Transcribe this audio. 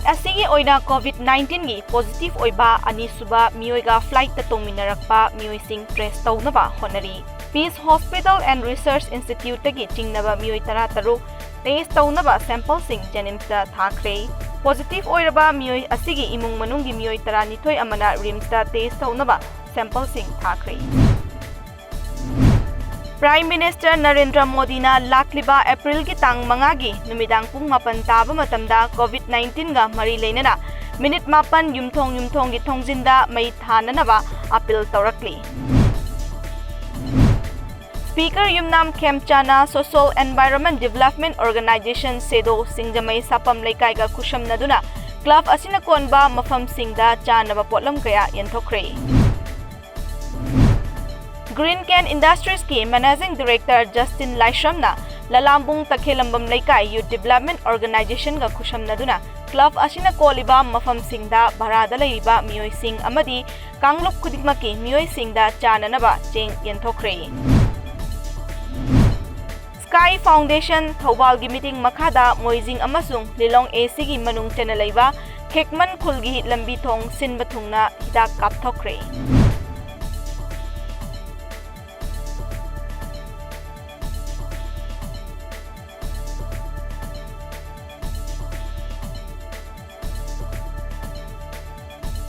Flight ꯑꯁꯤꯒꯤ ꯑꯣꯏꯅ COVID-19ꯒꯤ positive ꯑꯣꯏꯕ ꯑꯅꯤꯁꯨꯕ ꯃꯤꯑꯣꯏꯒ ꯐ꯭ꯂꯥꯏꯠꯇ ꯇꯣꯡꯃꯤꯟꯅꯔꯛꯄ ꯃꯤꯑꯣꯏꯁꯤꯡ ꯇ꯭ꯔꯦꯁ ꯇꯧꯅꯕ ꯍꯣꯠꯅꯔꯤ꯫ ꯄꯤꯁ ꯍꯣꯁꯄꯤꯇꯥꯜ ꯑꯦꯟ ꯔꯤꯁꯔꯆ ꯏꯟꯁꯇꯤꯇ꯭ꯌꯨꯠꯇꯒꯤ ꯆꯤꯡꯅꯕ ꯃꯤꯑꯣꯏ 13 ꯇꯦꯁ ꯇꯧꯅꯕ ꯁꯦꯝꯄꯜꯁꯤꯡ ꯖꯦꯅꯤꯝꯁꯇ ꯊꯥꯈ꯭ꯔꯦ꯫ ꯄꯣꯖꯤꯇꯤꯚ ꯑꯣꯏꯔꯕ ꯃꯤꯑꯣꯏ ꯑꯁꯤꯒꯤ ꯏꯃꯨꯡ ꯃꯅꯨꯡꯒꯤ ꯃꯤꯑꯣꯏ 12 ꯑꯃꯅ ꯔꯤꯝꯁꯇ ꯇꯦꯁ ꯇꯧꯅꯕ ꯁꯦꯝꯄꯜꯁꯤꯡ ꯊꯥꯈ꯭ꯔꯦ꯫ Prime Minister Narendra Modina laklꯤꯕ April-ꯒꯤ ꯇꯥꯡ 5ꯒꯤ ꯅꯨꯃꯤꯗꯥꯡ ꯄꯨꯡ 8 ꯇꯥꯕ ꯃꯇꯝꯗ COVID-19ꯒ ꯃꯔꯤ ꯂꯩꯅꯅ ꯃꯤꯅꯤꯠ 7 ꯌꯨꯝꯊꯣꯡꯒꯤ ꯊꯣꯡꯖꯤꯟꯗ ꯃꯩ ꯊꯥꯅꯅꯕ appeal ꯇꯧꯔꯛꯂꯤ꯫ Speaker Yumnam Khemchana Social Environment Development Organization Sedo Singjamai Sapam Leikaiga Kushamnaduna Club asina konba mafamsingda chanaba potlam kaya yenthokre. Green Can Industries ki Managing Director Justin Laishramna Lalambung Takhelambam Laikai Youth Development Organization ga kushamnaduna club asina koliba mafamsingda barada laiba miyoi sing amadi kangluk khudikmaki miyoi singda chananaba cheng yenthokre. Sky Foundation Thobal gi meeting makhada Moijing amasung Lilong AC gi manung chena laiba Khekman khulgi lambi thong sinba thungna hidak kapthokre.